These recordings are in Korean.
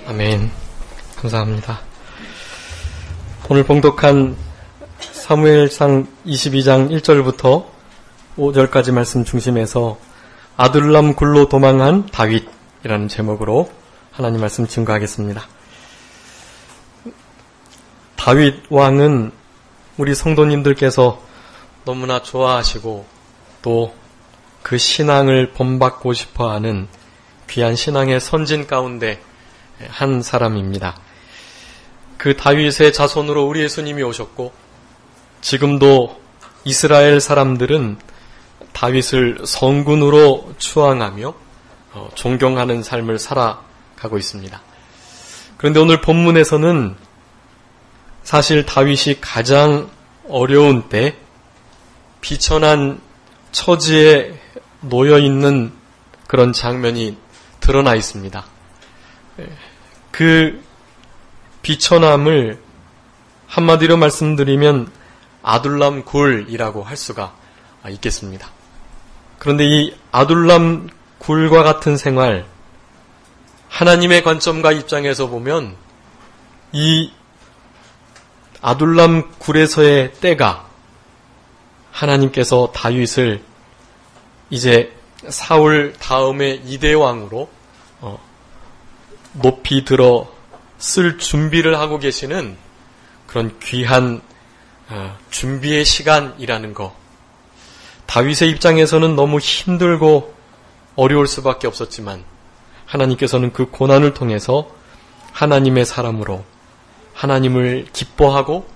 아멘. 감사합니다. 오늘 봉독한 사무엘상 22장 1절부터 5절까지 말씀 중심에서 아둘람 굴로 도망한 다윗이라는 제목으로 하나님 말씀 증거하겠습니다. 다윗 왕은 우리 성도님들께서 너무나 좋아하시고 또 그 신앙을 본받고 싶어하는 귀한 신앙의 선진 가운데 한 사람입니다. 그 다윗의 자손으로 우리 예수님이 오셨고 지금도 이스라엘 사람들은 다윗을 성군으로 추앙하며 존경하는 삶을 살아가고 있습니다. 그런데 오늘 본문에서는 사실 다윗이 가장 어려운 때 비천한 처지에 놓여있는 그런 장면이 드러나 있습니다. 그 비천함을 한마디로 말씀드리면 아둘람 굴이라고 할 수가 있겠습니다. 그런데 이 아둘람 굴과 같은 생활, 하나님의 관점과 입장에서 보면 이 아둘람 굴에서의 때가 하나님께서 다윗을 이제 사울 다음의 2대 왕으로 높이 들어 쓸 준비를 하고 계시는 그런 귀한 준비의 시간이라는 거. 다윗의 입장에서는 너무 힘들고 어려울 수밖에 없었지만 하나님께서는 그 고난을 통해서 하나님의 사람으로, 하나님을 기뻐하고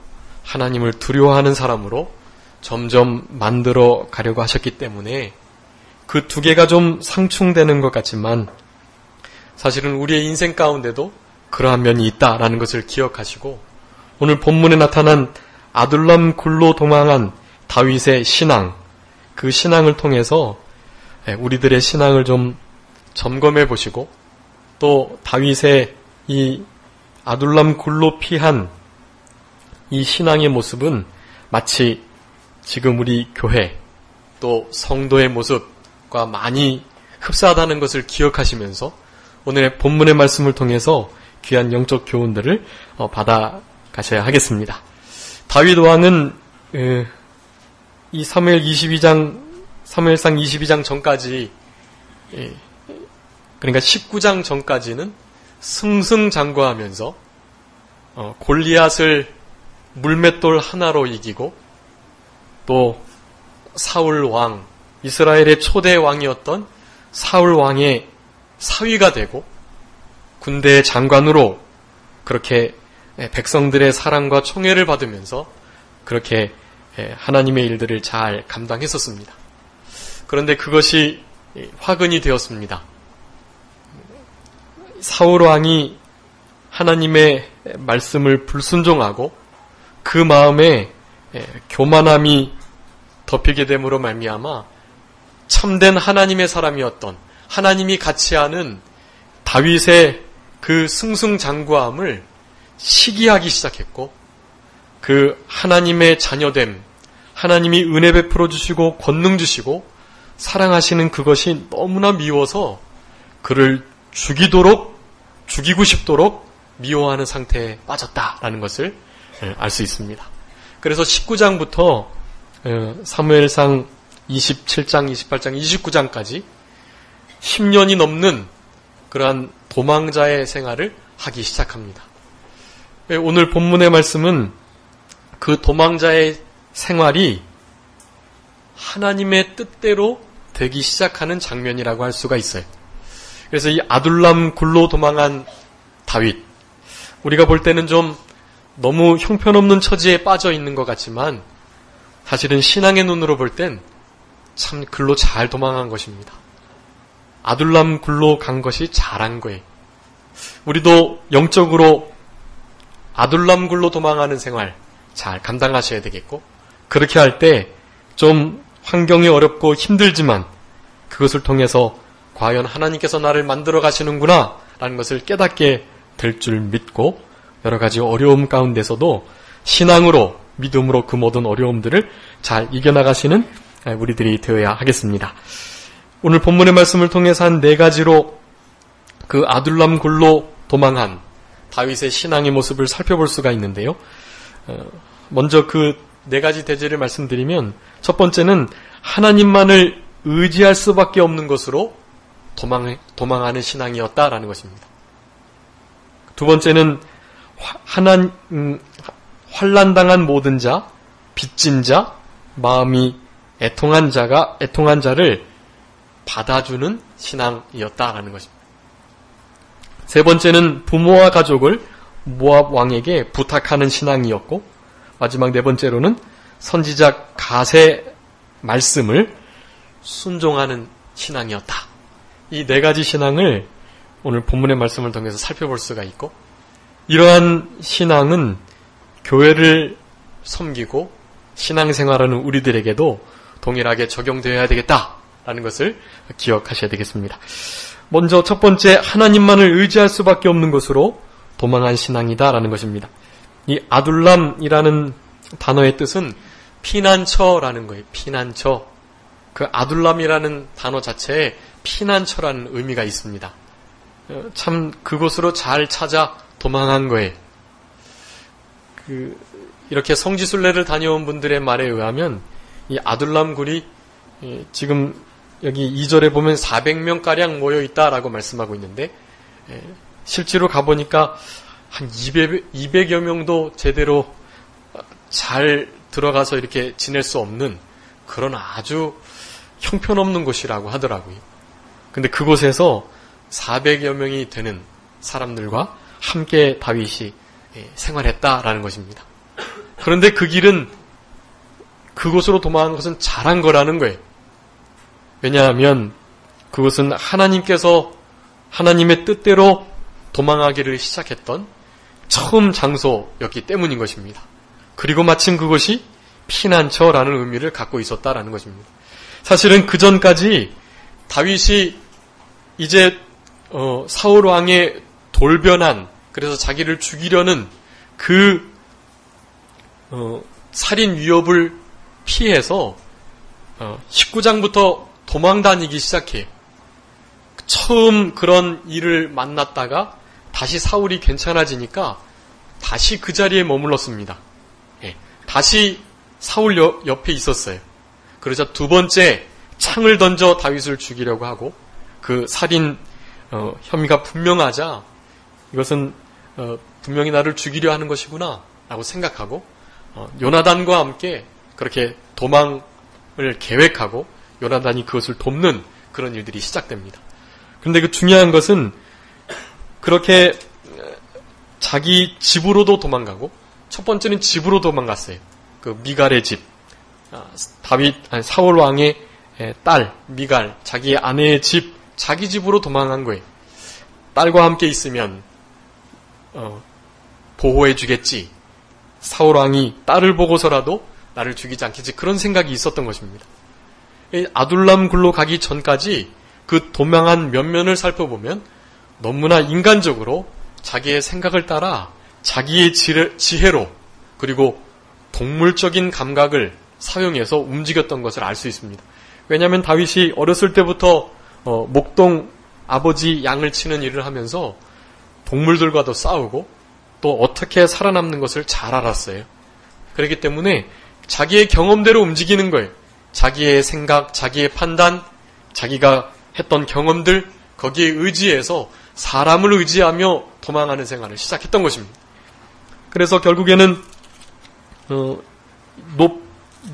하나님을 두려워하는 사람으로 점점 만들어 가려고 하셨기 때문에 그 두 개가 좀 상충되는 것 같지만 사실은 우리의 인생 가운데도 그러한 면이 있다라는 것을 기억하시고 오늘 본문에 나타난 아둘람 굴로 도망한 다윗의 신앙, 그 신앙을 통해서 우리들의 신앙을 좀 점검해 보시고 또 다윗의 이 아둘람 굴로 피한 이 신앙의 모습은 마치 지금 우리 교회 또 성도의 모습과 많이 흡사하다는 것을 기억하시면서 오늘의 본문의 말씀을 통해서 귀한 영적 교훈들을 받아가셔야 하겠습니다. 다윗 왕은 이 사무엘상 22장 전까지 그러니까 19장 전까지는 승승장구하면서 골리앗을 물맷돌 하나로 이기고 또 사울 왕, 이스라엘의 초대 왕이었던 사울 왕의 사위가 되고 군대의 장관으로 그렇게 백성들의 사랑과 총애를 받으면서 그렇게 하나님의 일들을 잘 감당했었습니다. 그런데 그것이 화근이 되었습니다. 사울 왕이 하나님의 말씀을 불순종하고 그 마음에 교만함이 덮이게 됨으로 말미암아 참된 하나님의 사람이었던 하나님이 같이 하는 다윗의 그 승승장구함을 시기하기 시작했고 그 하나님의 자녀됨, 하나님이 은혜 베풀어 주시고 권능 주시고 사랑하시는 그것이 너무나 미워서 그를 죽이고 싶도록 미워하는 상태에 빠졌다라는 것을 알 수 있습니다. 그래서 19장부터 사무엘상 27장, 28장, 29장까지 10년이 넘는 그러한 도망자의 생활을 하기 시작합니다. 오늘 본문의 말씀은 그 도망자의 생활이 하나님의 뜻대로 되기 시작하는 장면이라고 할 수가 있어요. 그래서 이 아둘람 굴로 도망한 다윗, 우리가 볼 때는 좀 너무 형편없는 처지에 빠져 있는 것 같지만 사실은 신앙의 눈으로 볼 땐 참 글로 잘 도망한 것입니다. 아둘람 굴로 간 것이 잘한 거예요. 우리도 영적으로 아둘람 굴로 도망하는 생활 잘 감당하셔야 되겠고 그렇게 할 때 좀 환경이 어렵고 힘들지만 그것을 통해서 과연 하나님께서 나를 만들어 가시는구나 라는 것을 깨닫게 될 줄 믿고 여러 가지 어려움 가운데서도 신앙으로 믿음으로 그 모든 어려움들을 잘 이겨나가시는 우리들이 되어야 하겠습니다. 오늘 본문의 말씀을 통해서 한 4가지로 그 아둘람 굴로 도망한 다윗의 신앙의 모습을 살펴볼 수가 있는데요. 먼저 그 네 가지 대제를 말씀드리면, 첫 번째는 하나님만을 의지할 수밖에 없는 것으로 도망하는 신앙이었다라는 것입니다. 두 번째는 환난당한 모든 자, 빚진 자, 마음이 애통한 자를 받아주는 신앙이었다라는 것입니다. 세 번째는 부모와 가족을 모압 왕에게 부탁하는 신앙이었고, 마지막 네 번째로는 선지자 갓의 말씀을 순종하는 신앙이었다. 이 네 가지 신앙을 오늘 본문의 말씀을 통해서 살펴볼 수가 있고, 이러한 신앙은 교회를 섬기고 신앙생활하는 우리들에게도 동일하게 적용되어야 되겠다라는 것을 기억하셔야 되겠습니다. 먼저 첫 번째, 하나님만을 의지할 수밖에 없는 것으로 도망한 신앙이다라는 것입니다. 이 아둘람이라는 단어의 뜻은 피난처라는 거예요. 피난처. 그 아둘람이라는 단어 자체에 피난처라는 의미가 있습니다. 참 그곳으로 잘 찾아 도망한 거예요. 이렇게 성지순례를 다녀온 분들의 말에 의하면 이 아둘람 굴이 지금 여기 2절에 보면 400명가량 모여있다라고 말씀하고 있는데, 실제로 가보니까 한 200여 명도 제대로 잘 들어가서 이렇게 지낼 수 없는 그런 아주 형편없는 곳이라고 하더라고요. 근데 그곳에서 400여 명이 되는 사람들과 함께 다윗이 생활했다라는 것입니다. 그런데 그 길은, 그곳으로 도망한 것은 잘한 거라는 거예요. 왜냐하면 그것은 하나님께서 하나님의 뜻대로 도망하기를 시작했던 처음 장소였기 때문인 것입니다. 그리고 마침 그것이 피난처라는 의미를 갖고 있었다라는 것입니다. 사실은 그 전까지 다윗이 이제 사울 왕의 돌변한, 그래서 자기를 죽이려는 그 살인 위협을 피해서 19장부터 도망 다니기 시작해요. 처음 그런 일을 만났다가 다시 사울이 괜찮아지니까 다시 그 자리에 머물렀습니다. 다시 사울 옆에 있었어요. 그러자 두 번째 창을 던져 다윗을 죽이려고 하고, 그 살인 혐의가 분명하자 이것은 분명히 나를 죽이려 하는 것이구나 라고 생각하고 요나단과 함께 그렇게 도망을 계획하고 요나단이 그것을 돕는 그런 일들이 시작됩니다. 그런데 그 중요한 것은 그렇게 자기 집으로도 도망가고, 첫 번째는 집으로 도망갔어요. 그 미갈의 집, 사울 왕의 딸 미갈, 자기 아내의 집, 자기 집으로 도망간 거예요. 딸과 함께 있으면 보호해주겠지, 사울 왕이 딸을 보고서라도 나를 죽이지 않겠지, 그런 생각이 있었던 것입니다. 아둘람 굴로 가기 전까지 그 도망한 면면을 살펴보면 너무나 인간적으로 자기의 생각을 따라 자기의 지혜로, 그리고 동물적인 감각을 사용해서 움직였던 것을 알 수 있습니다. 왜냐하면 다윗이 어렸을 때부터 목동 아버지 양을 치는 일을 하면서 동물들과도 싸우고 또 어떻게 살아남는 것을 잘 알았어요. 그렇기 때문에 자기의 경험대로 움직이는 거예요. 자기의 생각, 자기의 판단, 자기가 했던 경험들, 거기에 의지해서 사람을 의지하며 도망하는 생활을 시작했던 것입니다. 그래서 결국에는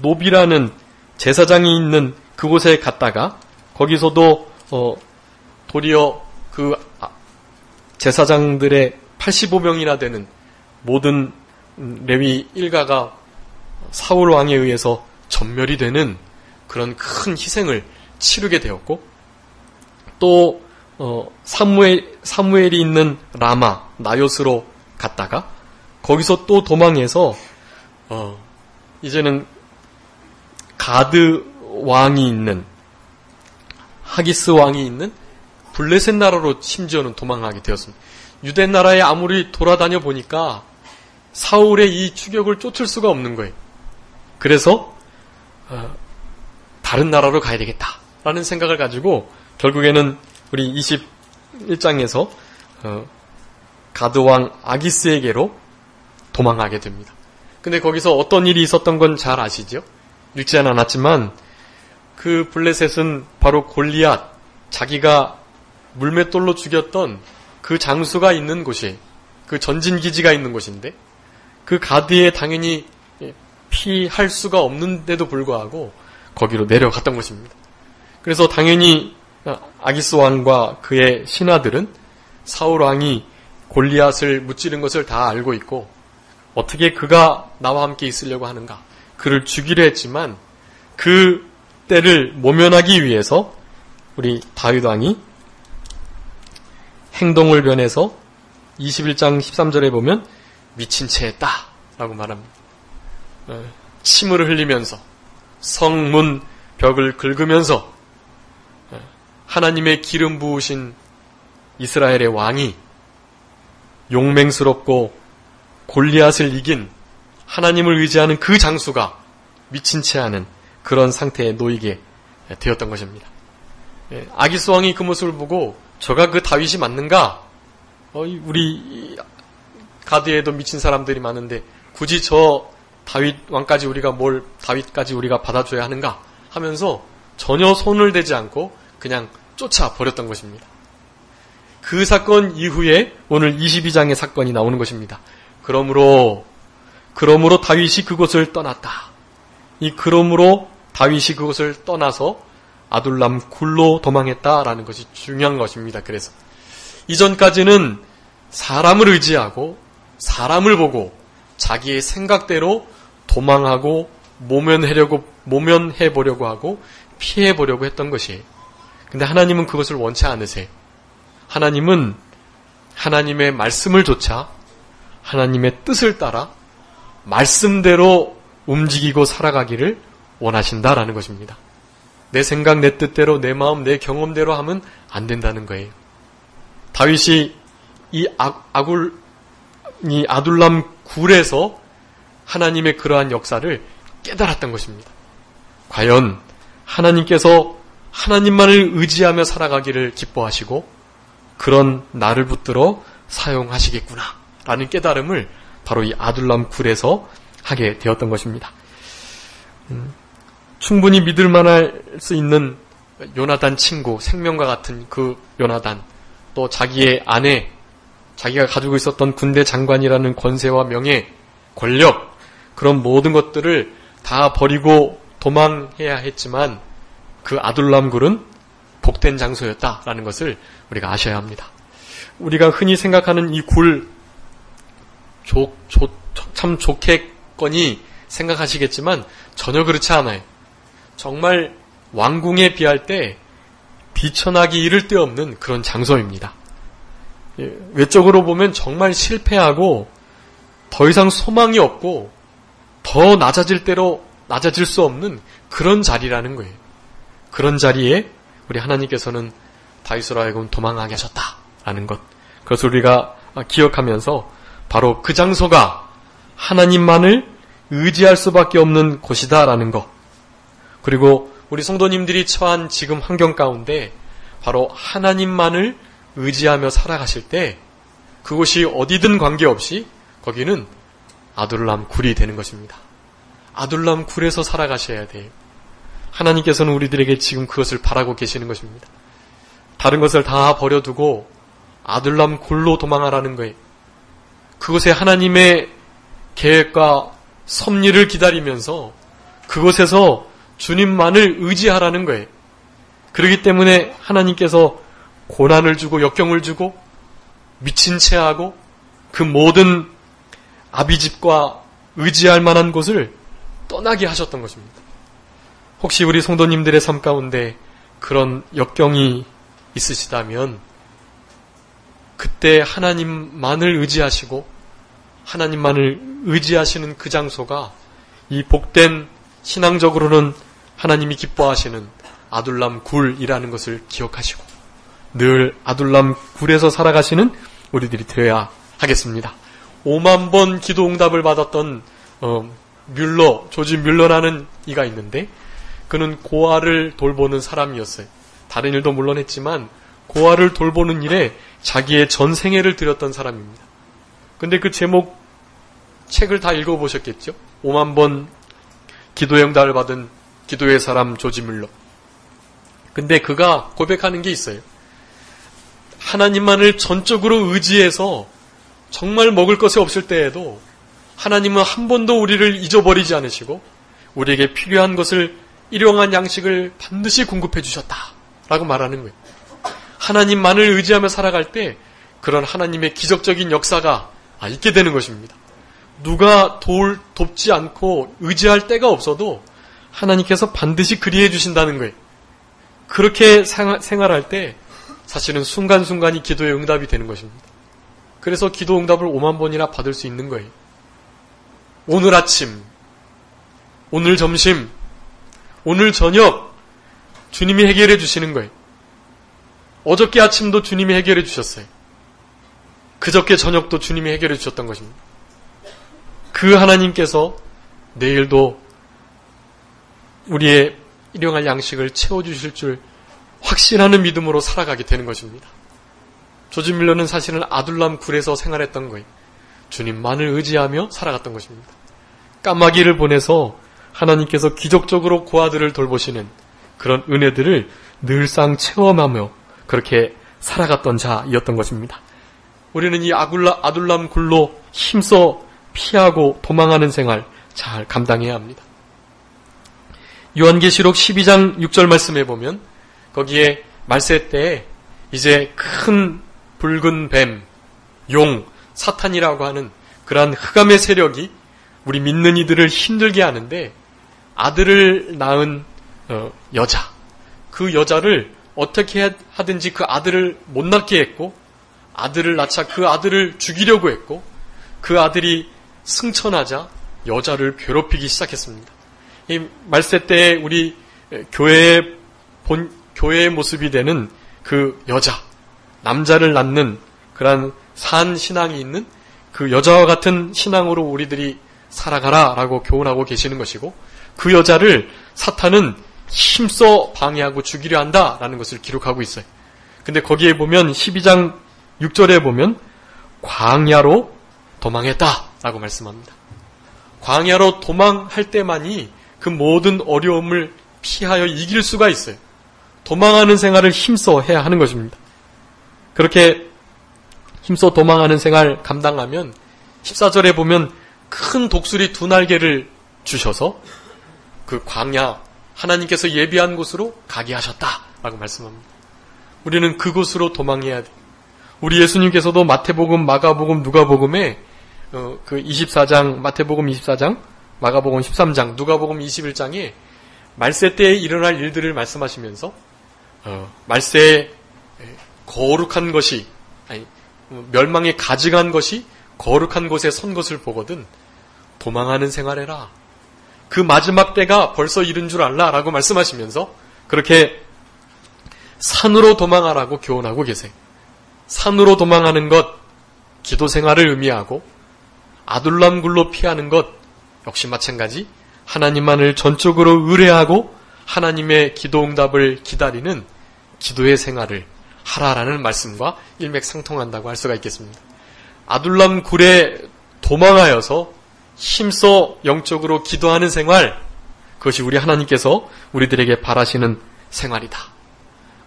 놉이라는 제사장이 있는 그곳에 갔다가 거기서도 도리어 그 제사장들의 85명이나 되는 모든 레위 일가가 사울 왕에 의해서 전멸이 되는 그런 큰 희생을 치르게 되었고, 또 사무엘이 있는 라마 나요스로 갔다가 거기서 또 도망해서 이제는 가드 왕이 있는, 하기스 왕이 있는 블레셋 나라로 심지어는 도망하게 되었습니다. 유대 나라에 아무리 돌아다녀 보니까 사울의 이 추격을 쫓을 수가 없는 거예요. 그래서 다른 나라로 가야 되겠다라는 생각을 가지고 결국에는 우리 21장에서 가드왕 아기스에게로 도망하게 됩니다. 근데 거기서 어떤 일이 있었던 건 잘 아시죠? 읽지는 않았지만 그 블레셋은 바로 골리앗, 자기가 물맷돌로 죽였던 그 장수가 있는 곳이, 그 전진기지가 있는 곳인데 그 가드에 당연히 피할 수가 없는데도 불구하고 거기로 내려갔던 것입니다. 그래서 당연히 아기스 왕과 그의 신하들은 사울 왕이 골리앗을 무찌른 것을 다 알고 있고 어떻게 그가 나와 함께 있으려고 하는가, 그를 죽이려 했지만 그 때를 모면하기 위해서 우리 다윗 왕이 행동을 변해서 21장 13절에 보면 미친 채 했다 라고 말합니다. 침을 흘리면서 성문 벽을 긁으면서 하나님의 기름 부으신 이스라엘의 왕이 용맹스럽고 골리앗을 이긴 하나님을 의지하는 그 장수가 미친 채 하는 그런 상태에 놓이게 되었던 것입니다. 아기스 왕이 그 모습을 보고 저가 그 다윗이 맞는가? 우리 가드에도 미친 사람들이 많은데 굳이 저 다윗 왕까지 우리가 다윗까지 우리가 받아줘야 하는가? 하면서 전혀 손을 대지 않고 그냥 쫓아버렸던 것입니다. 그 사건 이후에 오늘 22장의 사건이 나오는 것입니다. 그러므로 다윗이 그곳을 떠났다. 그러므로 다윗이 그곳을 떠나서 아둘람 굴로 도망했다라는 것이 중요한 것입니다. 그래서 이전까지는 사람을 의지하고 사람을 보고 자기의 생각대로 도망하고 모면해보려고 하고 피해보려고 했던 것이에요. 근데 하나님은 그것을 원치 않으세요. 하나님은 하나님의 말씀을 좇아 하나님의 뜻을 따라 말씀대로 움직이고 살아가기를 원하신다라는 것입니다. 내 생각, 내 뜻대로, 내 마음, 내 경험대로 하면 안 된다는 거예요. 다윗이 이 아둘람 굴에서 하나님의 그러한 역사를 깨달았던 것입니다. 과연 하나님께서 하나님만을 의지하며 살아가기를 기뻐하시고 그런 나를 붙들어 사용하시겠구나 라는 깨달음을 바로 이 아둘람 굴에서 하게 되었던 것입니다. 충분히 믿을 만할 수 있는 요나단 친구, 생명과 같은 그 요나단, 또 자기의 아내, 자기가 가지고 있었던 군대 장관이라는 권세와 명예, 권력, 그런 모든 것들을 다 버리고 도망해야 했지만 그 아둘람 굴은 복된 장소였다라는 것을 우리가 아셔야 합니다. 우리가 흔히 생각하는 이 굴, 참 좋겠거니 생각하시겠지만 전혀 그렇지 않아요. 정말 왕궁에 비할 때 비천하기 이를 데 없는 그런 장소입니다. 외적으로 보면 정말 실패하고 더 이상 소망이 없고 더 낮아질 대로 낮아질 수 없는 그런 자리라는 거예요. 그런 자리에 우리 하나님께서는 다윗으로 하여금 도망하게 하셨다라는 것, 그것을 우리가 기억하면서 바로 그 장소가 하나님만을 의지할 수밖에 없는 곳이다라는 것, 그리고 우리 성도님들이 처한 지금 환경 가운데 바로 하나님만을 의지하며 살아가실 때 그곳이 어디든 관계없이 거기는 아둘람 굴이 되는 것입니다. 아둘람 굴에서 살아가셔야 돼요. 하나님께서는 우리들에게 지금 그것을 바라고 계시는 것입니다. 다른 것을 다 버려두고 아둘람 굴로 도망하라는 거예요. 그곳에 하나님의 계획과 섭리를 기다리면서 그곳에서 주님만을 의지하라는 거예요. 그렇기 때문에 하나님께서 고난을 주고 역경을 주고 미친 채 하고 그 모든 아비집과 의지할 만한 곳을 떠나게 하셨던 것입니다. 혹시 우리 성도님들의 삶 가운데 그런 역경이 있으시다면 그때 하나님만을 의지하시고 하나님만을 의지하시는 그 장소가 이 복된 신앙적으로는 하나님이 기뻐하시는 아둘람 굴이라는 것을 기억하시고 늘 아둘람 굴에서 살아가시는 우리들이 되어야 하겠습니다. 5만 번 기도 응답을 받았던 조지 뮬러라는 이가 있는데 그는 고아를 돌보는 사람이었어요. 다른 일도 물론 했지만 고아를 돌보는 일에 자기의 전 생애를 들였던 사람입니다. 근데 그 제목 책을 다 읽어보셨겠죠? 5만 번 기도의 응답을 받은 기도의 사람 조지 뮬러. 근데 그가 고백하는 게 있어요. 하나님만을 전적으로 의지해서 정말 먹을 것이 없을 때에도 하나님은 한 번도 우리를 잊어버리지 않으시고 우리에게 필요한 것을 일용한 양식을 반드시 공급해 주셨다라고 말하는 거예요. 하나님만을 의지하며 살아갈 때 그런 하나님의 기적적인 역사가 있게 되는 것입니다. 누가 돕지 않고 의지할 때가 없어도 하나님께서 반드시 그리해 주신다는 거예요. 그렇게 생활할 때 사실은 순간순간이 기도의 응답이 되는 것입니다. 그래서 기도 응답을 5만 번이나 받을 수 있는 거예요. 오늘 아침, 오늘 점심, 오늘 저녁 주님이 해결해 주시는 거예요. 어저께 아침도 주님이 해결해 주셨어요. 그저께 저녁도 주님이 해결해 주셨던 것입니다. 그 하나님께서 내일도 우리의 일용할 양식을 채워주실 줄 확신하는 믿음으로 살아가게 되는 것입니다. 조지 밀러는 사실은 아둘람 굴에서 생활했던 거예요. 주님만을 의지하며 살아갔던 것입니다. 까마귀를 보내서 하나님께서 기적적으로 고아들을 돌보시는 그런 은혜들을 늘상 체험하며 그렇게 살아갔던 자이었던 것입니다. 우리는 이 아둘람 굴로 힘써 피하고 도망하는 생활 잘 감당해야 합니다. 요한계시록 12장 6절 말씀에 보면 거기에 말세 때에 이제 큰 붉은 뱀, 용, 사탄이라고 하는 그러한 흑암의 세력이 우리 믿는 이들을 힘들게 하는데 아들을 낳은 여자, 그 여자를 어떻게 하든지 그 아들을 못 낳게 했고 아들을 낳자 그 아들을 죽이려고 했고 그 아들이 승천하자 여자를 괴롭히기 시작했습니다. 이 말세 때에 우리 교회의 모습이 되는 그 여자, 남자를 낳는 그러한 산 신앙이 있는 그 여자와 같은 신앙으로 우리들이 살아가라라고 교훈하고 계시는 것이고 그 여자를 사탄은 힘써 방해하고 죽이려 한다라는 것을 기록하고 있어요. 근데 거기에 보면 12장 6절에 보면 광야로 도망했다라고 말씀합니다. 광야로 도망할 때만이 그 모든 어려움을 피하여 이길 수가 있어요. 도망하는 생활을 힘써 해야 하는 것입니다. 그렇게 힘써 도망하는 생활 감당하면 14절에 보면 큰 독수리 2날개를 주셔서 그 광야 하나님께서 예비한 곳으로 가게 하셨다라고 말씀합니다. 우리는 그곳으로 도망해야 돼요. 우리 예수님께서도 마태복음, 마가복음, 누가복음에 그 24장, 마태복음 24장, 마가복음 13장, 누가복음 21장에 말세 때에 일어날 일들을 말씀하시면서 말세에 거룩한 것이 멸망에 가증한 것이 거룩한 곳에 선 것을 보거든 도망하는 생활해라. 그 마지막 때가 벌써 이른 줄 알라라고 말씀하시면서 그렇게 산으로 도망하라고 교훈하고 계세요. 산으로 도망하는 것 기도 생활을 의미하고 아둘람 굴로 피하는 것 역시 마찬가지 하나님만을 전적으로 의뢰하고 하나님의 기도 응답을 기다리는 기도의 생활을 하라라는 말씀과 일맥상통한다고 할 수가 있겠습니다. 아둘람 굴에 도망하여서 힘써 영적으로 기도하는 생활, 그것이 우리 하나님께서 우리들에게 바라시는 생활이다.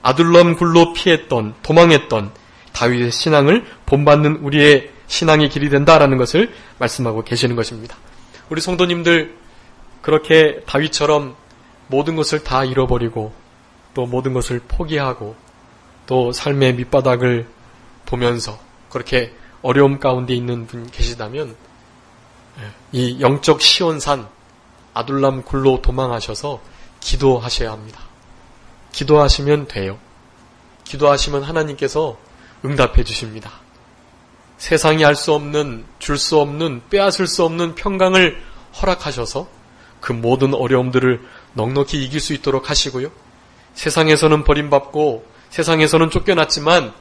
아둘람 굴로 피했던, 도망했던 다윗의 신앙을 본받는 우리의 신앙의 길이 된다라는 것을 말씀하고 계시는 것입니다. 우리 성도님들 그렇게 다윗처럼 모든 것을 다 잃어버리고 또 모든 것을 포기하고 또 삶의 밑바닥을 보면서 그렇게 어려움 가운데 있는 분 계시다면 이 영적 시온산 아둘람 굴로 도망하셔서 기도하셔야 합니다. 기도하시면 돼요. 기도하시면 하나님께서 응답해 주십니다. 세상이 알 수 없는, 줄 수 없는, 빼앗을 수 없는 평강을 허락하셔서 그 모든 어려움들을 넉넉히 이길 수 있도록 하시고요. 세상에서는 버림받고 세상에서는 쫓겨났지만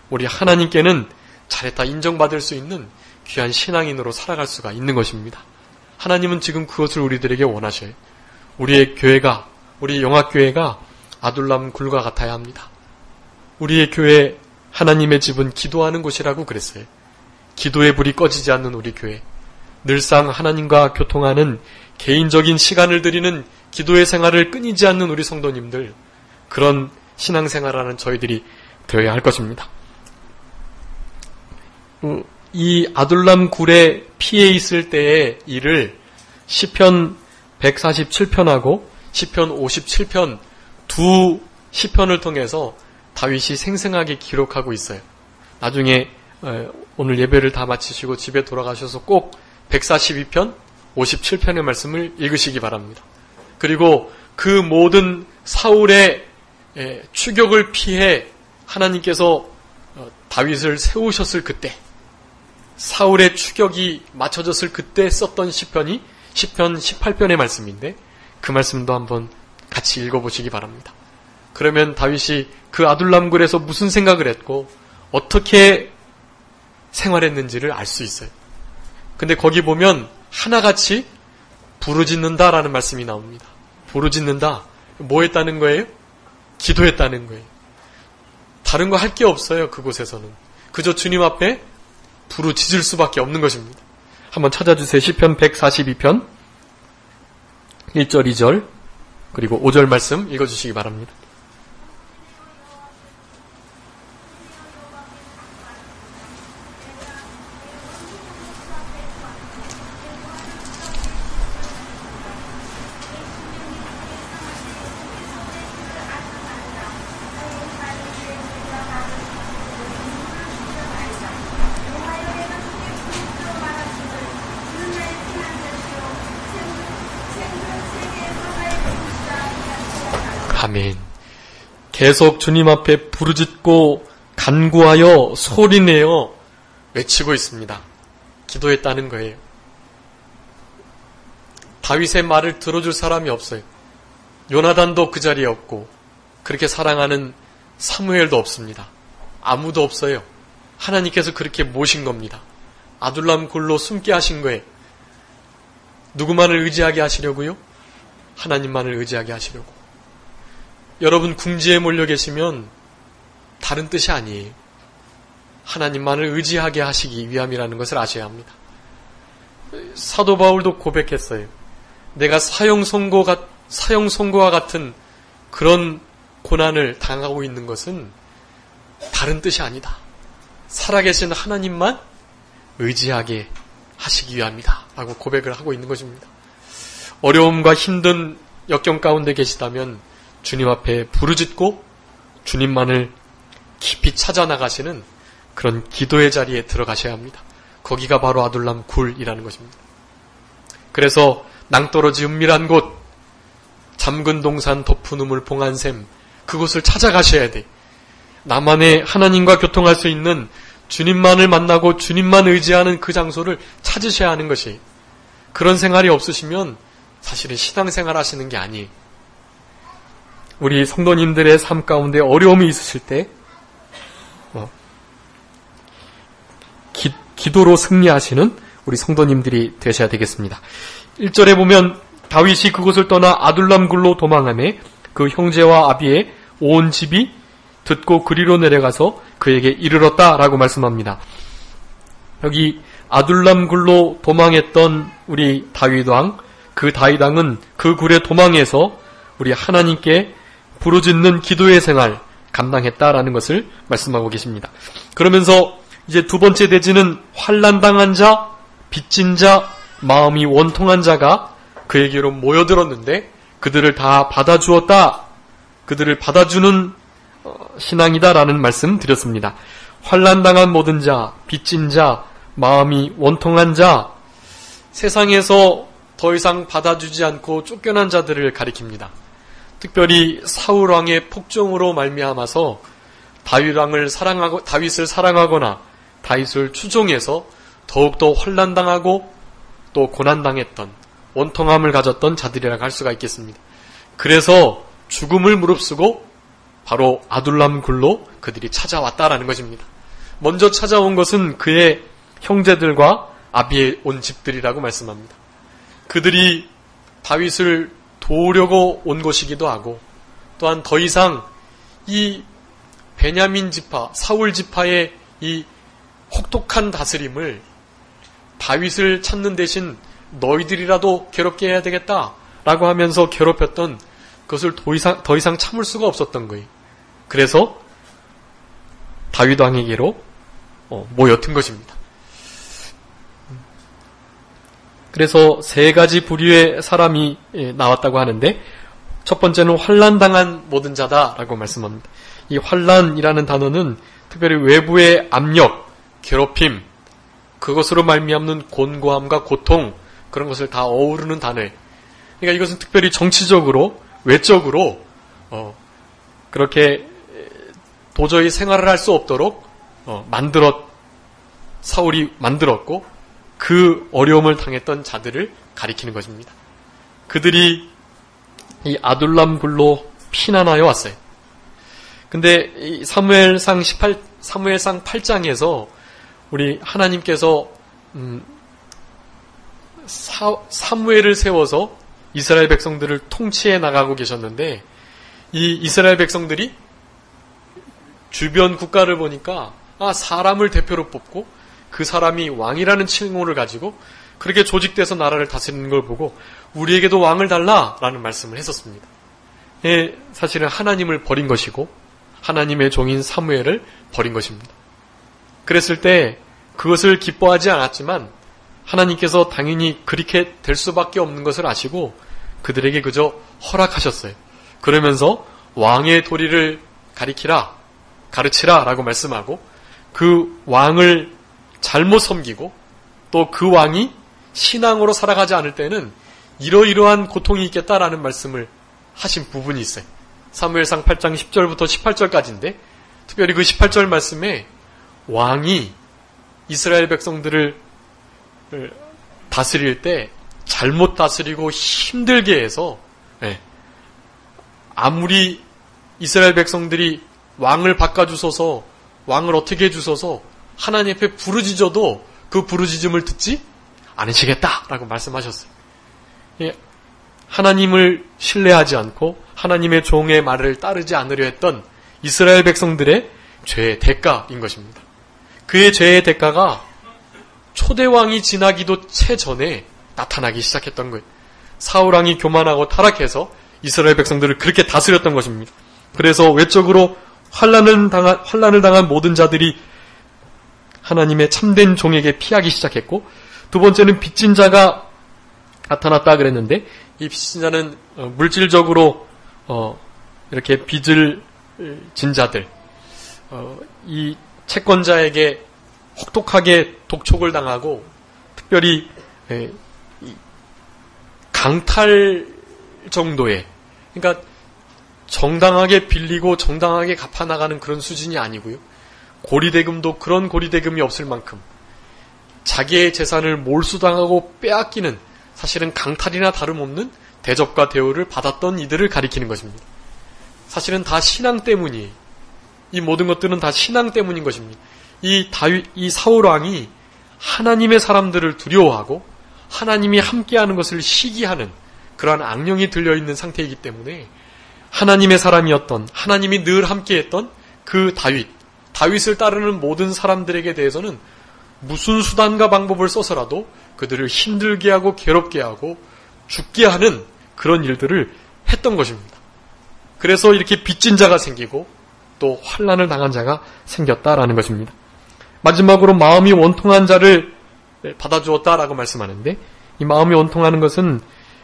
우리 하나님께는 잘했다 인정받을 수 있는 귀한 신앙인으로 살아갈 수가 있는 것입니다. 하나님은 지금 그것을 우리들에게 원하셔요. 우리의 교회가, 우리 영학교회가 아둘람 굴과 같아야 합니다. 우리의 교회, 하나님의 집은 기도하는 곳이라고 그랬어요. 기도의 불이 꺼지지 않는 우리 교회, 늘상 하나님과 교통하는 개인적인 시간을 드리는 기도의 생활을 끊이지 않는 우리 성도님들, 그런 신앙생활하는 저희들이 되어야 할 것입니다. 이 아둘람 굴에 피해 있을 때의 일을 시편 147편하고 시편 57편 두 시편을 통해서 다윗이 생생하게 기록하고 있어요. 나중에 오늘 예배를 다 마치시고 집에 돌아가셔서 꼭 142편, 57편의 말씀을 읽으시기 바랍니다. 그리고 그 모든 사울의 추격을 피해 하나님께서 다윗을 세우셨을 그때, 사울의 추격이 맞춰졌을 그때 썼던 시편이 시편 18편의 말씀인데, 그 말씀도 한번 같이 읽어보시기 바랍니다. 그러면 다윗이 그 아둘람굴에서 무슨 생각을 했고 어떻게 생활했는지를 알 수 있어요. 근데 거기 보면 하나같이 부르짖는다라는 말씀이 나옵니다. 부르짖는다. 뭐 했다는 거예요? 기도했다는 거예요. 다른 거 할 게 없어요. 그곳에서는. 그저 주님 앞에 부르짖을 수밖에 없는 것입니다. 한번 찾아주세요. 시편 142편 1절, 2절 그리고 5절 말씀 읽어주시기 바랍니다. 아멘. 계속 주님 앞에 부르짖고 간구하여 소리내어 외치고 있습니다. 기도했다는 거예요. 다윗의 말을 들어줄 사람이 없어요. 요나단도 그 자리에 없고 그렇게 사랑하는 사무엘도 없습니다. 아무도 없어요. 하나님께서 그렇게 모신 겁니다. 아둘람 굴로 숨게 하신 거예요. 누구만을 의지하게 하시려고요? 하나님만을 의지하게 하시려고. 여러분 궁지에 몰려 계시면 다른 뜻이 아니에요. 하나님만을 의지하게 하시기 위함이라는 것을 아셔야 합니다. 사도 바울도 고백했어요. 내가 사형 선고와 같은 그런 고난을 당하고 있는 것은 다른 뜻이 아니다. 살아계신 하나님만 의지하게 하시기 위함이다. 라고 고백을 하고 있는 것입니다. 어려움과 힘든 역경 가운데 계시다면 주님 앞에 부르짖고 주님만을 깊이 찾아 나가시는 그런 기도의 자리에 들어가셔야 합니다. 거기가 바로 아둘람 굴이라는 것입니다. 그래서 낭떠러지 은밀한 곳, 잠근 동산 덮은 우물 봉한 샘, 그곳을 찾아가셔야 돼. 나만의 하나님과 교통할 수 있는 주님만을 만나고 주님만 의지하는 그 장소를 찾으셔야 하는 것이, 그런 생활이 없으시면 사실은 신앙생활 하시는 게 아니에요. 우리 성도님들의 삶 가운데 어려움이 있으실 때 기도로 승리하시는 우리 성도님들이 되셔야 되겠습니다. 1절에 보면 다윗이 그곳을 떠나 아둘람 굴로 도망하매 그 형제와 아비의 온 집이 듣고 그리로 내려가서 그에게 이르렀다라고 말씀합니다. 여기 아둘람 굴로 도망했던 우리 다윗 왕, 그 다윗 왕은 그 굴에 도망해서 우리 하나님께 부르짖는 기도의 생활 감당했다라는 것을 말씀하고 계십니다. 그러면서 이제 두 번째 대지는 환난당한 자, 빚진 자, 마음이 원통한 자가 그에게로 모여들었는데 그들을 다 받아주었다. 그들을 받아주는 신앙이다라는 말씀 드렸습니다. 환난당한 모든 자, 빚진 자, 마음이 원통한 자, 세상에서 더 이상 받아주지 않고 쫓겨난 자들을 가리킵니다. 특별히 사울 왕의 폭정으로 말미암아서 다윗을 사랑하거나 다윗을 추종해서 더욱더 환난당하고 또 고난당했던 원통함을 가졌던 자들이라고 할 수가 있겠습니다. 그래서 죽음을 무릅쓰고 바로 아둘람 굴로 그들이 찾아왔다라는 것입니다. 먼저 찾아온 것은 그의 형제들과 아비의 온 집들이라고 말씀합니다. 그들이 다윗을 도우려고 온 것이기도 하고, 또한 더 이상 이 베냐민 지파, 사울 지파의 이 혹독한 다스림을 다윗을 찾는 대신 너희들이라도 괴롭게 해야 되겠다라고 하면서 괴롭혔던 그것을 더 이상 참을 수가 없었던 거예요. 그래서 다윗 왕에게로 모여든 것입니다. 그래서 세 가지 부류의 사람이 나왔다고 하는데 첫 번째는 환난당한 모든 자다라고 말씀합니다. 이 환난이라는 단어는 특별히 외부의 압력, 괴롭힘, 그것으로 말미암는 곤고함과 고통 그런 것을 다 어우르는 단어예요. 그러니까 이것은 특별히 정치적으로 외적으로 그렇게 도저히 생활을 할 수 없도록 사울이 만들었고 그 어려움을 당했던 자들을 가리키는 것입니다. 그들이 이 아둘람 굴로 피난하여 왔어요. 근데 이 사무엘상 8장에서 우리 하나님께서 사무엘을 세워서 이스라엘 백성들을 통치해 나가고 계셨는데 이 이스라엘 백성들이 주변 국가를 보니까 사람을 대표로 뽑고 그 사람이 왕이라는 칭호를 가지고 그렇게 조직돼서 나라를 다스리는 걸 보고 우리에게도 왕을 달라라는 말씀을 했었습니다. 사실은 하나님을 버린 것이고 하나님의 종인 사무엘을 버린 것입니다. 그랬을 때 그것을 기뻐하지 않았지만 하나님께서 당연히 그렇게 될 수밖에 없는 것을 아시고 그들에게 그저 허락하셨어요. 그러면서 왕의 도리를 가르치라 라고 말씀하고 그 왕을 잘못 섬기고 또 그 왕이 신앙으로 살아가지 않을 때는 이러이러한 고통이 있겠다라는 말씀을 하신 부분이 있어요. 사무엘상 8장 10절부터 18절까지인데 특별히 그 18절 말씀에 왕이 이스라엘 백성들을 다스릴 때 잘못 다스리고 힘들게 해서 아무리 이스라엘 백성들이 왕을 바꿔주소서 왕을 어떻게 해주소서 하나님 앞에 부르짖어도 그 부르짖음을 듣지 않으시겠다라고 말씀하셨어요. 하나님을 신뢰하지 않고 하나님의 종의 말을 따르지 않으려 했던 이스라엘 백성들의 죄의 대가인 것입니다. 그의 죄의 대가가 초대왕이 지나기도 채 전에 나타나기 시작했던 거예요. 사울왕이 교만하고 타락해서 이스라엘 백성들을 그렇게 다스렸던 것입니다. 그래서 외적으로 환난을 당한 모든 자들이 하나님의 참된 종에게 피하기 시작했고 두 번째는 빚진 자가 나타났다 그랬는데 이 빚진 자는 물질적으로 이렇게 빚을 진 자들 이 채권자에게 혹독하게 독촉을 당하고 특별히 강탈 정도의 그러니까 정당하게 빌리고 정당하게 갚아나가는 그런 수준이 아니고요. 고리대금도 그런 고리대금이 없을 만큼 자기의 재산을 몰수당하고 빼앗기는 사실은 강탈이나 다름없는 대접과 대우를 받았던 이들을 가리키는 것입니다. 사실은 다 신앙 때문이에요. 이 모든 것들은 다 신앙 때문인 것입니다. 이 사울 왕이 하나님의 사람들을 두려워하고 하나님이 함께하는 것을 시기하는 그러한 악령이 들려있는 상태이기 때문에 하나님의 사람이었던 하나님이 늘 함께했던 그 다윗을 따르는 모든 사람들에게 대해서는 무슨 수단과 방법을 써서라도 그들을 힘들게 하고 괴롭게 하고 죽게 하는 그런 일들을 했던 것입니다. 그래서 이렇게 빚진 자가 생기고 또 환난을 당한 자가 생겼다라는 것입니다. 마지막으로 마음이 원통한 자를 받아주었다라고 말씀하는데 이 마음이 원통하는 것은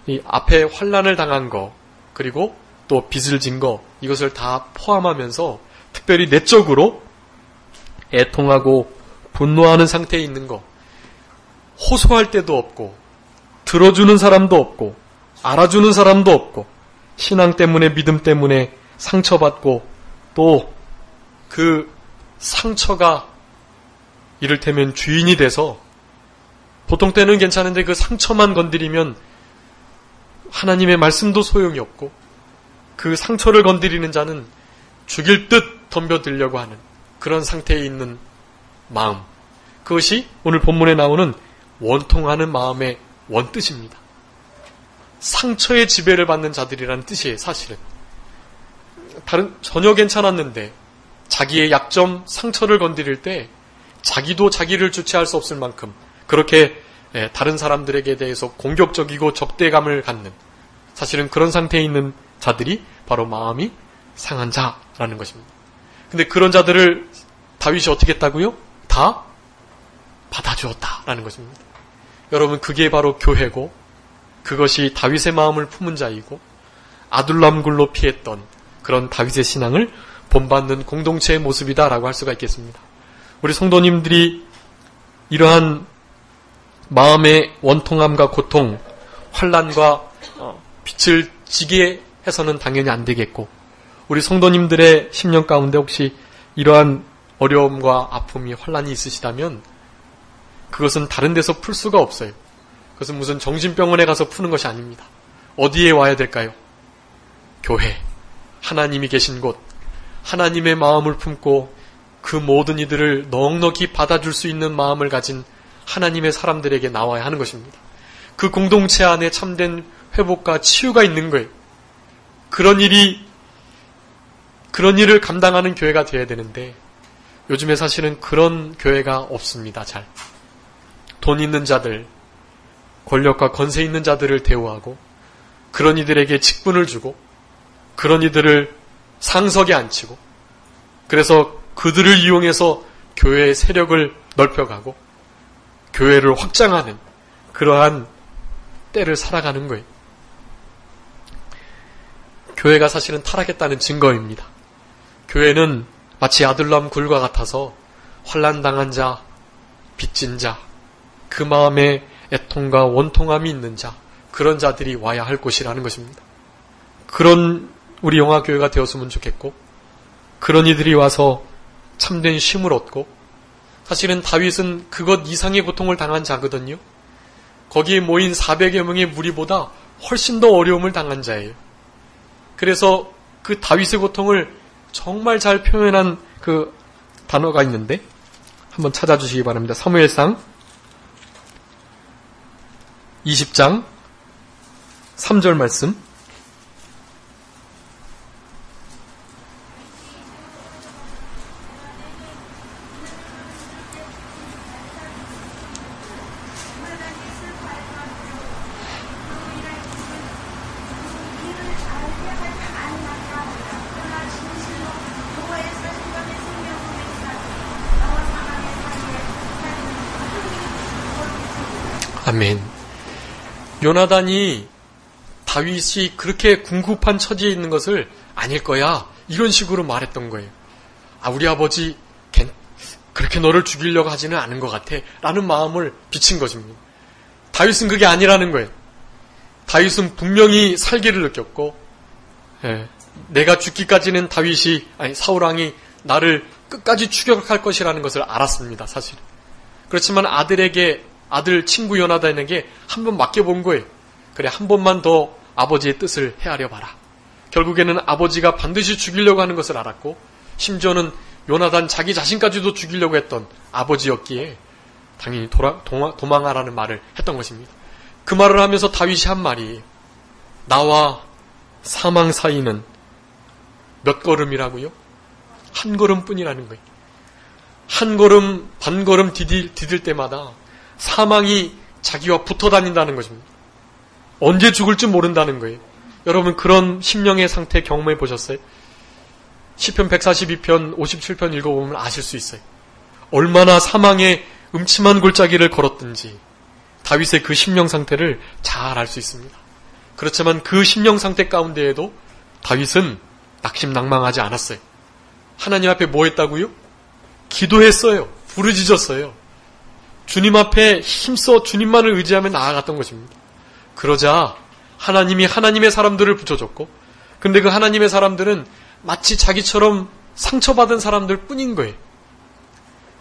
이 앞에 환난을 당한 거 그리고 또 빚을 진 거 이것을 다 포함하면서 특별히 내적으로 애통하고 분노하는 상태에 있는 거 호소할 데도 없고 들어주는 사람도 없고 알아주는 사람도 없고 신앙 때문에 믿음 때문에 상처받고 또 그 상처가 이를테면 주인이 돼서 보통 때는 괜찮은데 그 상처만 건드리면 하나님의 말씀도 소용이 없고 그 상처를 건드리는 자는 죽일 듯 덤벼들려고 하는 그런 상태에 있는 마음. 그것이 오늘 본문에 나오는 원통하는 마음의 원뜻입니다. 상처의 지배를 받는 자들이라는 뜻이에요, 사실은. 전혀 괜찮았는데 자기의 약점, 상처를 건드릴 때 자기도 자기를 주체할 수 없을 만큼 그렇게 다른 사람들에게 대해서 공격적이고 적대감을 갖는, 사실은 그런 상태에 있는 자들이 바로 마음이 상한 자라는 것입니다. 근데 그런 자들을 다윗이 어떻게 했다고요? 다 받아주었다라는 것입니다. 여러분, 그게 바로 교회고, 그것이 다윗의 마음을 품은 자이고, 아둘람 굴로 피했던 그런 다윗의 신앙을 본받는 공동체의 모습이다라고 할 수가 있겠습니다. 우리 성도님들이 이러한 마음의 원통함과 고통, 환난과 빛을 지게 해서는 당연히 안 되겠고, 우리 성도님들의 심령 가운데 혹시 이러한 어려움과 아픔이, 환난이 있으시다면 그것은 다른 데서 풀 수가 없어요. 그것은 무슨 정신병원에 가서 푸는 것이 아닙니다. 어디에 와야 될까요? 교회, 하나님이 계신 곳, 하나님의 마음을 품고 그 모든 이들을 넉넉히 받아줄 수 있는 마음을 가진 하나님의 사람들에게 나와야 하는 것입니다. 그 공동체 안에 참된 회복과 치유가 있는 거예요. 그런 일을 감당하는 교회가 되어야 되는데 요즘에 사실은 그런 교회가 없습니다. 잘. 돈 있는 자들, 권력과 권세 있는 자들을 대우하고 그런 이들에게 직분을 주고 그런 이들을 상석에 앉히고, 그래서 그들을 이용해서 교회의 세력을 넓혀가고 교회를 확장하는 그러한 때를 살아가는 거예요. 교회가 사실은 타락했다는 증거입니다. 교회는 마치 아둘람 굴과 같아서 환난당한 자, 빚진 자, 그 마음에 애통과 원통함이 있는 자, 그런 자들이 와야 할 곳이라는 것입니다. 그런 우리 영화교회가 되었으면 좋겠고, 그런 이들이 와서 참된 쉼을 얻고, 사실은 다윗은 그것 이상의 고통을 당한 자거든요. 거기에 모인 400여 명의 무리보다 훨씬 더 어려움을 당한 자예요. 그래서 그 다윗의 고통을 정말 잘 표현한 그 단어가 있는데 한번 찾아주시기 바랍니다. 사무엘상 20장 3절 말씀. 아멘. 요나단이 다윗이 그렇게 궁급한 처지에 있는 것을 아닐 거야, 이런 식으로 말했던 거예요. 우리 아버지 그렇게 너를 죽이려고 하지는 않은 것 같아 라는 마음을 비친 것입니다. 다윗은 그게 아니라는 거예요. 다윗은 분명히 살기를 느꼈고, 내가 죽기까지는 사울왕이 나를 끝까지 추격할 것이라는 것을 알았습니다. 사실. 그렇지만 아들 친구 요나단에게 한 번 맡겨본 거예요. 그래, 한 번만 더 아버지의 뜻을 헤아려 봐라. 결국에는 아버지가 반드시 죽이려고 하는 것을 알았고, 심지어는 요나단 자기 자신까지도 죽이려고 했던 아버지였기에 당연히 도망하라는 말을 했던 것입니다. 그 말을 하면서 다윗이 한 말이, 나와 사망 사이는 몇 걸음이라고요? 한 걸음뿐이라는 거예요. 한 걸음, 반 걸음 디딜 때마다 사망이 자기와 붙어 다닌다는 것입니다. 언제 죽을지 모른다는 거예요. 여러분, 그런 심령의 상태 경험해 보셨어요? 시편 142편, 57편 읽어보면 아실 수 있어요. 얼마나 사망의 음침한 골짜기를 걸었든지 다윗의 그 심령 상태를 잘 알 수 있습니다. 그렇지만 그 심령 상태 가운데에도 다윗은 낙심낭망하지 않았어요. 하나님 앞에 뭐 했다고요? 기도했어요. 부르짖었어요. 주님 앞에 힘써 주님만을 의지하며 나아갔던 것입니다. 그러자 하나님이 하나님의 사람들을 붙여줬고, 근데 그 하나님의 사람들은 마치 자기처럼 상처받은 사람들 뿐인 거예요.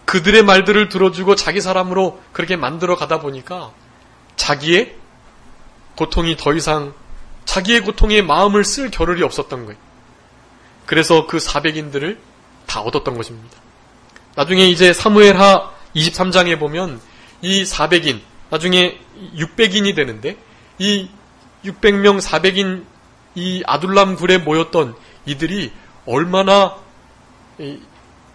그들의 말들을 들어주고 자기 사람으로 그렇게 만들어 가다 보니까 자기의 고통이 더 이상, 자기의 고통에 마음을 쓸 겨를이 없었던 거예요. 그래서 그 400인들을 다 얻었던 것입니다. 나중에 이제 사무엘하 23장에 보면 이 400인, 나중에 600인이 되는데, 이 600명 400인 이 아둘람 굴에 모였던 이들이 얼마나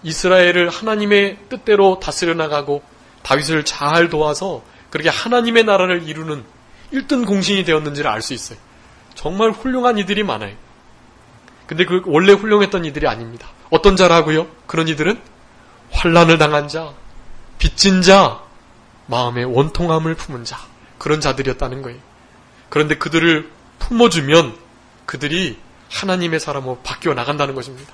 이스라엘을 하나님의 뜻대로 다스려 나가고 다윗을 잘 도와서 그렇게 하나님의 나라를 이루는 1등 공신이 되었는지를 알 수 있어요. 정말 훌륭한 이들이 많아요. 근데 그 원래 훌륭했던 이들이 아닙니다. 어떤 자라고요? 그런 이들은 환난을 당한 자, 빚진 자, 마음의 원통함을 품은 자, 그런 자들이었다는 거예요. 그런데 그들을 품어주면 그들이 하나님의 사람으로 바뀌어 나간다는 것입니다.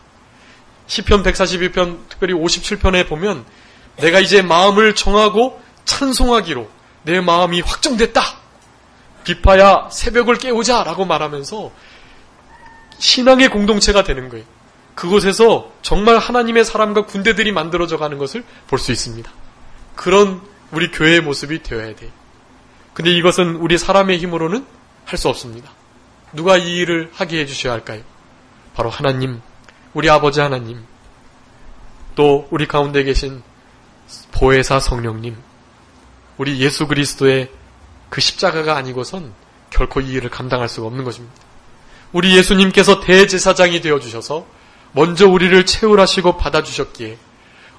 시편 142편, 특별히 57편에 보면 내가 이제 마음을 정하고 찬송하기로 내 마음이 확정됐다. 비파야 새벽을 깨우자 라고 말하면서 신앙의 공동체가 되는 거예요. 그곳에서 정말 하나님의 사람과 군대들이 만들어져 가는 것을 볼 수 있습니다. 그런 우리 교회의 모습이 되어야 돼요. 근데 이것은 우리 사람의 힘으로는 할 수 없습니다. 누가 이 일을 하게 해주셔야 할까요? 바로 하나님, 우리 아버지 하나님, 또 우리 가운데 계신 보혜사 성령님, 우리 예수 그리스도의 그 십자가가 아니고선 결코 이 일을 감당할 수가 없는 것입니다. 우리 예수님께서 대제사장이 되어주셔서 먼저 우리를 채울하시고 받아주셨기에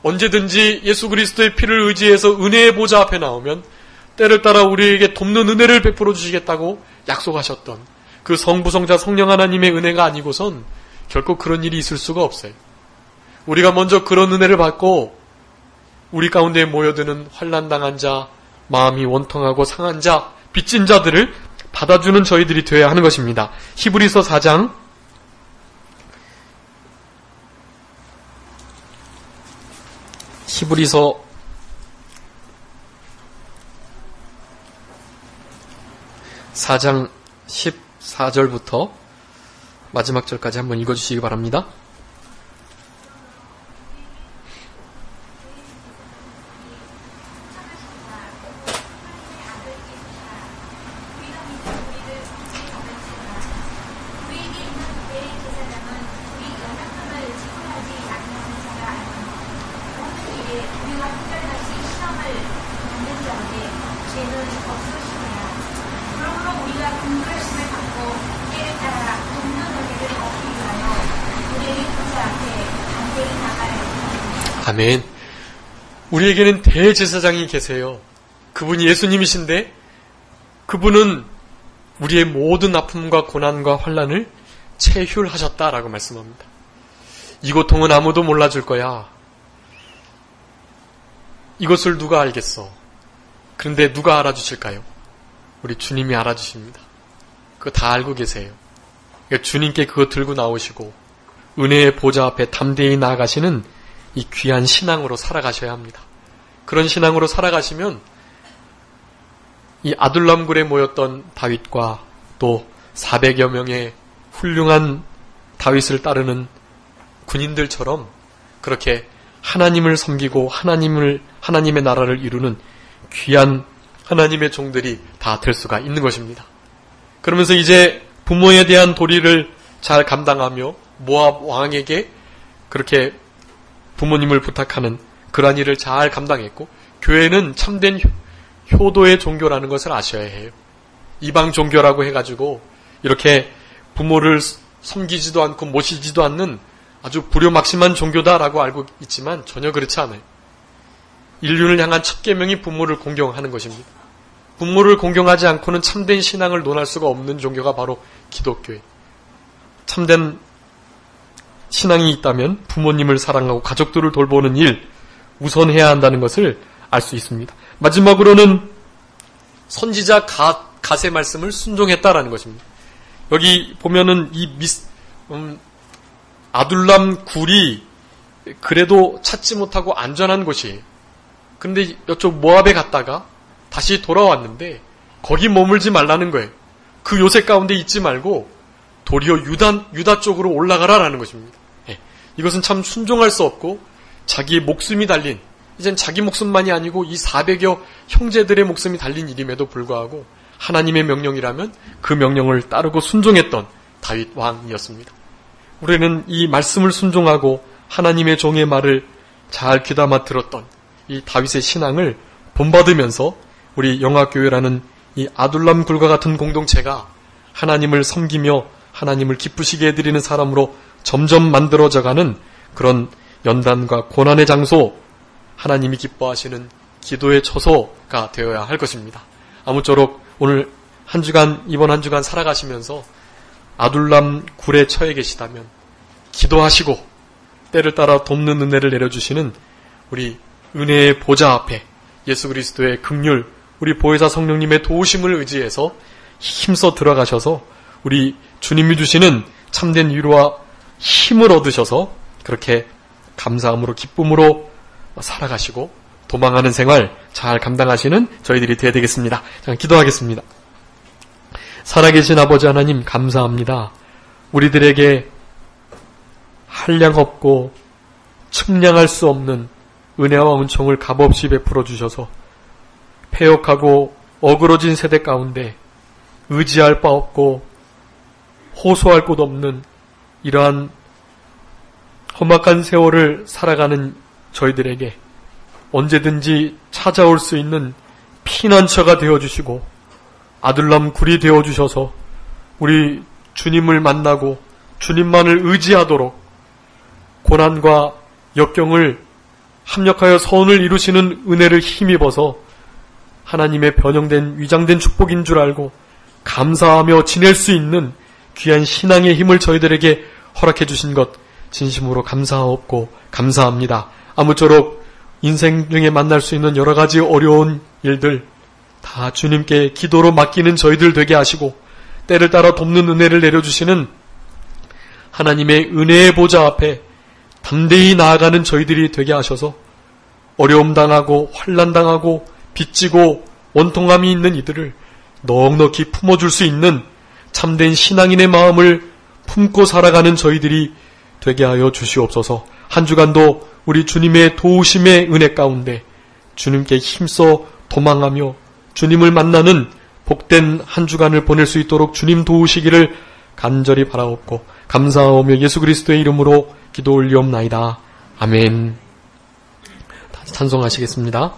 언제든지 예수 그리스도의 피를 의지해서 은혜의 보좌 앞에 나오면 때를 따라 우리에게 돕는 은혜를 베풀어 주시겠다고 약속하셨던 그 성부성자 성령 하나님의 은혜가 아니고선 결코 그런 일이 있을 수가 없어요. 우리가 먼저 그런 은혜를 받고 우리 가운데 모여드는 환난당한 자, 마음이 원통하고 상한 자, 빚진 자들을 받아주는 저희들이 되어야 하는 것입니다. 히브리서 4장 4장 14절부터 마지막 절까지 한번 읽어주시기 바랍니다. 아멘. 우리에게는 대제사장이 계세요. 그분이 예수님이신데 그분은 우리의 모든 아픔과 고난과 환난을 체휼하셨다라고 말씀합니다. 이 고통은 아무도 몰라줄 거야. 이것을 누가 알겠어? 그런데 누가 알아주실까요? 우리 주님이 알아주십니다. 그거 다 알고 계세요. 그러니까 주님께 그거 들고 나오시고 은혜의 보좌 앞에 담대히 나아가시는 이 귀한 신앙으로 살아가셔야 합니다. 그런 신앙으로 살아가시면 이 아둘람굴에 모였던 다윗과 또 400여 명의 훌륭한 다윗을 따르는 군인들처럼 그렇게 하나님을 섬기고 하나님의 나라를 이루는 귀한 하나님의 종들이 다 될 수가 있는 것입니다. 그러면서 이제 부모에 대한 도리를 잘 감당하며 모압 왕에게 그렇게 부모님을 부탁하는 그러한 일을 잘 감당했고 교회는 참된 효도의 종교라는 것을 아셔야 해요. 이방 종교라고 해가지고 이렇게 부모를 섬기지도 않고 모시지도 않는 아주 불효막심한 종교다라고 알고 있지만 전혀 그렇지 않아요. 인류를 향한 첫 계명이 부모를 공경하는 것입니다. 부모를 공경하지 않고는 참된 신앙을 논할 수가 없는 종교가 바로 기독교예요. 참된 신앙이 있다면 부모님을 사랑하고 가족들을 돌보는 일 우선해야 한다는 것을 알 수 있습니다. 마지막으로는 선지자 갓의 말씀을 순종했다라는 것입니다. 여기 보면은 이 아둘람 굴이 그래도 찾지 못하고 안전한 곳이에요. 그런데 이쪽 모압에 갔다가 다시 돌아왔는데 거기 머물지 말라는 거예요. 그 요새 가운데 있지 말고 도리어 유다 쪽으로 올라가라라는 것입니다. 이것은 참 순종할 수 없고 자기의 목숨이 달린, 이젠 자기 목숨만이 아니고 이 400여 형제들의 목숨이 달린 일임에도 불구하고 하나님의 명령이라면 그 명령을 따르고 순종했던 다윗 왕이었습니다. 우리는 이 말씀을 순종하고 하나님의 종의 말을 잘 귀담아 들었던 이 다윗의 신앙을 본받으면서 우리 영화교회라는 이 아둘람 굴과 같은 공동체가 하나님을 섬기며 하나님을 기쁘시게 해드리는 사람으로 점점 만들어져가는 그런 연단과 고난의 장소, 하나님이 기뻐하시는 기도의 처소가 되어야 할 것입니다. 아무쪼록 오늘 이번 한 주간 살아가시면서 아둘람 굴에 처해 계시다면 기도하시고 때를 따라 돕는 은혜를 내려주시는 우리 은혜의 보좌 앞에 예수 그리스도의 긍휼, 우리 보혜사 성령님의 도우심을 의지해서 힘써 들어가셔서 우리 주님이 주시는 참된 위로와 힘을 얻으셔서 그렇게 감사함으로 기쁨으로 살아가시고 도망하는 생활 잘 감당하시는 저희들이 되어야 되겠습니다. 자, 기도하겠습니다. 살아계신 아버지 하나님 감사합니다. 우리들에게 한량없고 측량할 수 없는 은혜와 은총을 값없이 베풀어 주셔서 패역하고 어그러진 세대 가운데 의지할 바 없고 호소할 곳 없는 이러한 험악한 세월을 살아가는 저희들에게 언제든지 찾아올 수 있는 피난처가 되어주시고 아둘람 굴이 되어주셔서 우리 주님을 만나고 주님만을 의지하도록 고난과 역경을 합력하여 선을 이루시는 은혜를 힘입어서 하나님의 변형된 위장된 축복인 줄 알고 감사하며 지낼 수 있는 귀한 신앙의 힘을 저희들에게 허락해 주신 것 진심으로 감사하옵고 감사합니다. 아무쪼록 인생 중에 만날 수 있는 여러 가지 어려운 일들 다 주님께 기도로 맡기는 저희들 되게 하시고 때를 따라 돕는 은혜를 내려주시는 하나님의 은혜의 보좌 앞에 담대히 나아가는 저희들이 되게 하셔서 어려움 당하고 환난 당하고 빚지고 원통함이 있는 이들을 넉넉히 품어줄 수 있는 참된 신앙인의 마음을 품고 살아가는 저희들이 되게 하여 주시옵소서. 한 주간도 우리 주님의 도우심의 은혜 가운데 주님께 힘써 도망하며 주님을 만나는 복된 한 주간을 보낼 수 있도록 주님 도우시기를 간절히 바라옵고 감사하오며 예수 그리스도의 이름으로 기도 올리옵나이다. 아멘. 다시 찬송하시겠습니다.